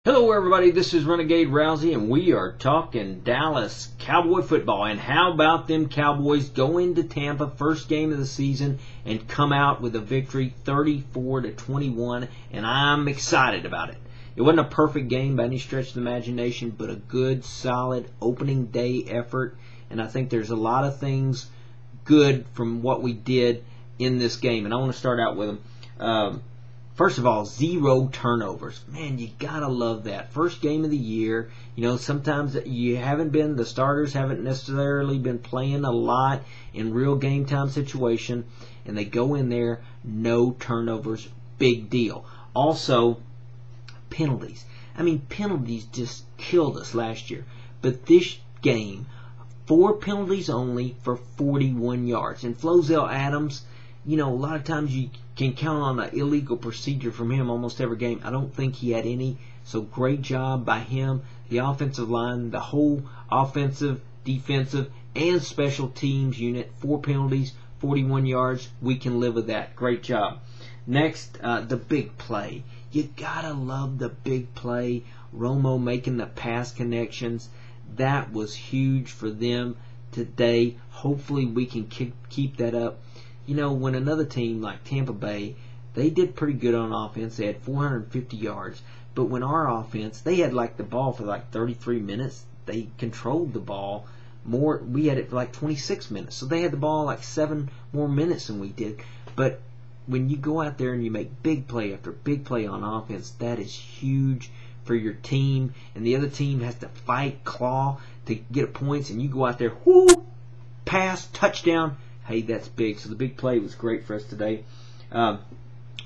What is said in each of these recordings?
Hello everybody, this is Renegade Rousey and we are talking Dallas Cowboy football. And how about them Cowboys go into Tampa, first game of the season, and come out with a victory 34-21, and I'm excited about it. It wasn't a perfect game by any stretch of the imagination, but a good, solid opening day effort, and I think there's a lot of things good from what we did in this game, and I want to start out with them. First of all, 0 turnovers. Man, you gotta love that. First game of the year. You know, sometimes the starters haven't necessarily been playing a lot in real game time situation, and they go in there, no turnovers, big deal. Also, penalties. I mean, penalties just killed us last year. But this game, 4 penalties only for 41 yards. And Flozell Adams, you know, a lot of times you can count on an illegal procedure from him almost every game. I don't think he had any, so great job by him. The offensive line, the whole offensive, defensive, and special teams unit, 4 penalties, 41 yards. We can live with that. Great job. Next, the big play. You gotta love the big play. Romo making the pass connections. That was huge for them today. Hopefully we can keep that up. You know, when another team like Tampa Bay, they did pretty good on offense. They had 450 yards. But when our offense, they had like the ball for like 33 minutes. They controlled the ball more. We had it for like 26 minutes. So they had the ball like 7 more minutes than we did. But when you go out there and you make big play after big play on offense, that is huge for your team. And the other team has to fight, claw to get points. And you go out there, whoo, pass, touchdown. Hey, that's big. So the big play was great for us today.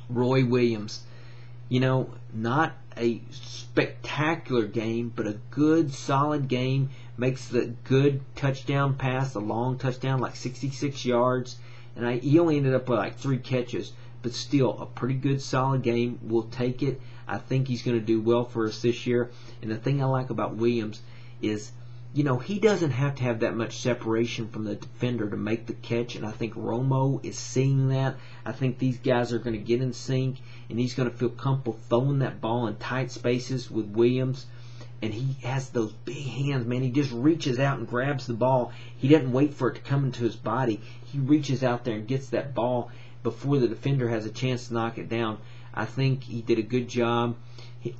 Roy Williams, you know, not a spectacular game, but a good, solid game. Makes the good touchdown pass, a long touchdown, like 66 yards. And he only ended up with like 3 catches, but still a pretty good, solid game. We'll take it. I think he's going to do well for us this year. And the thing I like about Williams is, you know, he doesn't have to have that much separation from the defender to make the catch, and I think Romo is seeing that. I think these guys are going to get in sync, and he's going to feel comfortable throwing that ball in tight spaces with Williams. And he has those big hands, man. He just reaches out and grabs the ball. He doesn't wait for it to come into his body. He reaches out there and gets that ball before the defender has a chance to knock it down. I think he did a good job.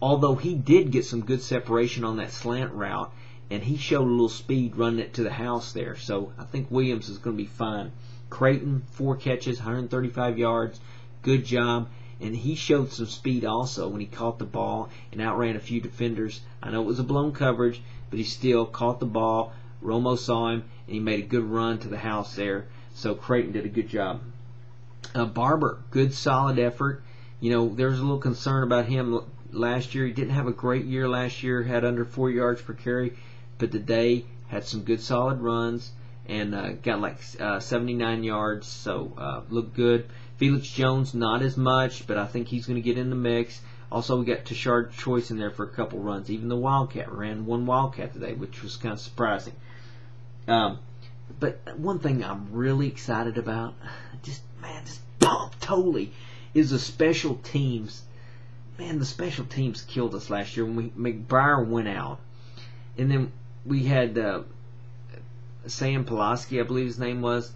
Although he did get some good separation on that slant route, and he showed a little speed running it to the house there. So I think Williams is going to be fine. Creighton, 4 catches, 135 yards. Good job. And he showed some speed also when he caught the ball and outran a few defenders. I know it was a blown coverage, but he still caught the ball. Romo saw him, and he made a good run to the house there. So Creighton did a good job. Barber, good solid effort. You know, there was a little concern about him last year. He didn't have a great year last year, had under 4 yards per carry. But today had some good solid runs and got like 79 yards, so looked good. Felix Jones, not as much, but I think he's going to get in the mix. Also, we got Tashard Choice in there for a couple runs. Even the Wildcat ran 1 Wildcat today, which was kind of surprising. But one thing I'm really excited about, just pumped totally, is the special teams. Man, the special teams killed us last year when McBriar went out. And then we had Sam Pulaski, I believe his name was.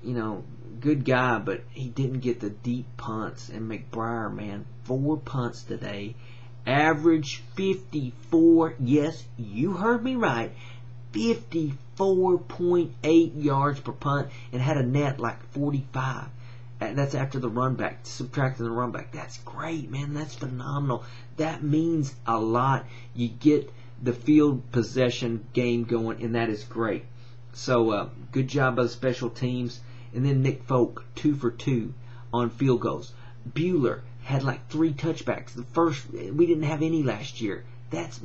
You know, good guy, but he didn't get the deep punts. And McBriar, man, 4 punts today. Average 54, yes, you heard me right, 54.8 yards per punt, and had a net like 45. That's after the run back, subtracting the run back. That's great, man. That's phenomenal. That means a lot. You get the field possession game going, and that is great. So good job by the special teams. And then Nick Folk, 2 for 2 on field goals. Bueller had like 3 touchbacks. The first, we didn't have any last year. That's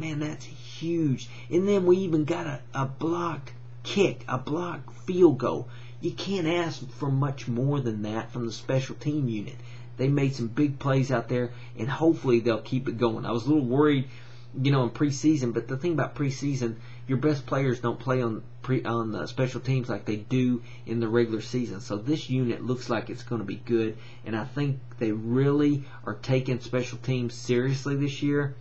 huge. And then we even got a blocked kick, a blocked field goal. You can't ask for much more than that from the special team unit. They made some big plays out there, and hopefully they'll keep it going. I was a little worried, you know, in preseason, but the thing about preseason, your best players don't play on the special teams like they do in the regular season. So this unit looks like it's going to be good, and I think they really are taking special teams seriously this year.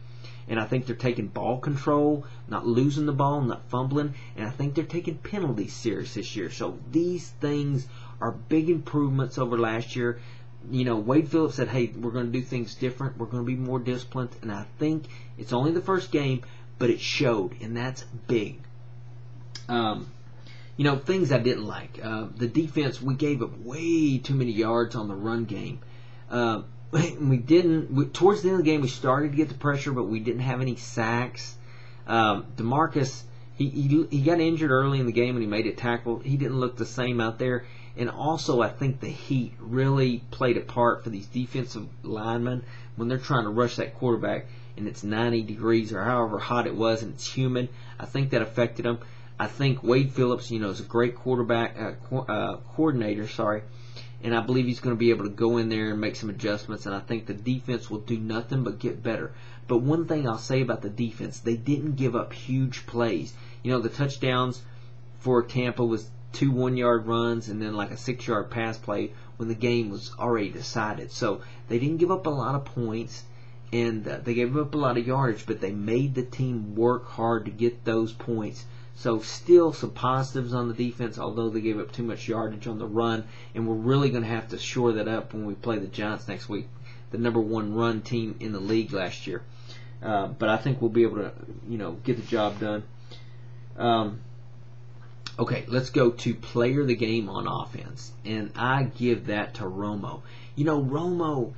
and I think they're taking ball control, not losing the ball, not fumbling, and I think they're taking penalties serious this year. So these things are big improvements over last year. You know, Wade Phillips said, hey, we're going to do things different. We're going to be more disciplined, and I think it's only the first game, but it showed, and that's big. You know, things I didn't like. The defense, we gave up way too many yards on the run game. Towards the end of the game, we started to get the pressure, but we didn't have any sacks. DeMarcus, he got injured early in the game and he made a tackle. He didn't look the same out there. And also, I think the heat really played a part for these defensive linemen when they're trying to rush that quarterback and it's 90 degrees or however hot it was and it's humid. I think that affected them. I think Wade Phillips, you know, is a great coordinator, and I believe he's going to be able to go in there and make some adjustments, and I think the defense will do nothing but get better. But one thing I'll say about the defense, they didn't give up huge plays. You know, the touchdowns for Tampa was 2 1-yard runs and then like a 6-yard pass play when the game was already decided. So they didn't give up a lot of points, and they gave up a lot of yardage, but they made the team work hard to get those points. So still some positives on the defense, although they gave up too much yardage on the run, and we're really going to have to shore that up when we play the Giants next week, the #1 run team in the league last year. But I think we'll be able to, you know, get the job done. Okay, let's go to player of the game on offense, and I give that to Romo. You know, Romo,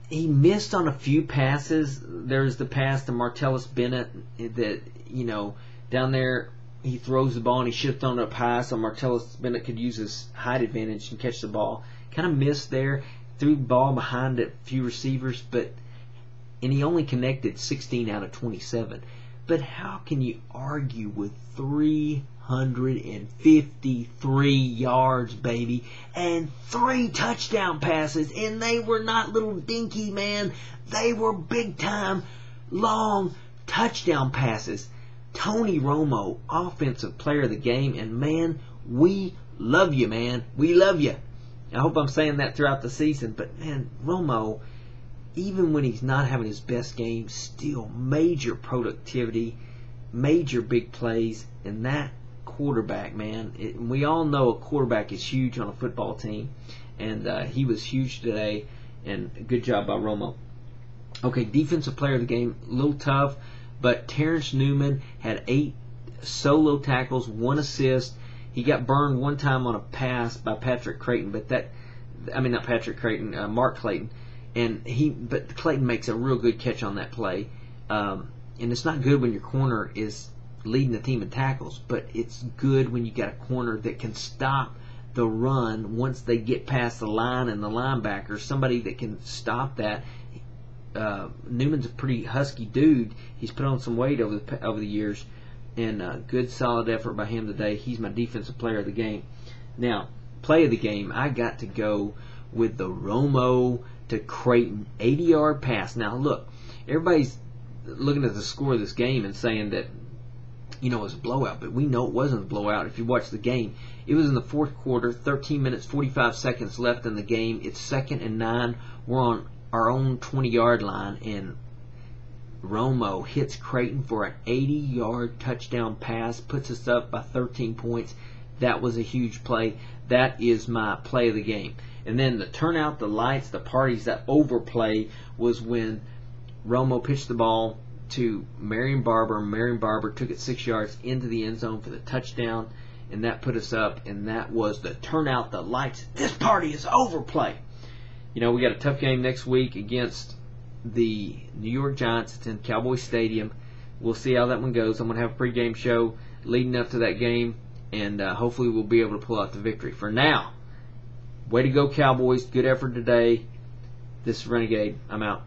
he missed on a few passes. There's the pass to Martellus Bennett that, you know, down there, he throws the ball and he should have thrown it up high so Martellus Bennett could use his height advantage and catch the ball. Kind of missed there, threw the ball behind a few receivers, and he only connected 16 out of 27. But how can you argue with 353 yards, baby, and 3 touchdown passes? And they were not little dinky, man. They were big-time, long touchdown passes. Tony Romo, offensive player of the game, and man, we love you, man. We love you. I hope I'm saying that throughout the season, but man, Romo, even when he's not having his best game, still major productivity, major big plays, and that quarterback, man, we all know a quarterback is huge on a football team, and he was huge today, and good job by Romo. Okay, defensive player of the game, a little tough, but Terrence Newman had 8 solo tackles, 1 assist. He got burned one time on a pass by Patrick Creighton, Mark Clayton. But Clayton makes a real good catch on that play. And it's not good when your corner is leading the team in tackles, but it's good when you got a corner that can stop the run once they get past the line and the linebacker, somebody that can stop that. Newman's a pretty husky dude. He's put on some weight over the years, and good solid effort by him today. He's my defensive player of the game. Now, play of the game, I got to go with the Romo to Creighton 80-yard pass. Now look, everybody's looking at the score of this game and saying that, you know, it was a blowout, but we know it wasn't a blowout if you watch the game. It was in the fourth quarter, 13 minutes, 45 seconds left in the game. It's 2nd and 9. We're on our own 20-yard line, and Romo hits Creighton for an 80-yard touchdown pass, puts us up by 13 points. That was a huge play. That is my play of the game. And then the turnout, the lights, the parties, that overplay was when Romo pitched the ball to Marion Barber. Marion Barber took it 6 yards into the end zone for the touchdown, and that put us up, and that was the turnout, the lights. This party is overplay. You know, we got a tough game next week against the New York Giants. It's in Cowboys Stadium. We'll see how that one goes. I'm going to have a pregame show leading up to that game, and hopefully we'll be able to pull out the victory. For now, way to go, Cowboys. Good effort today. This is Renegade. I'm out.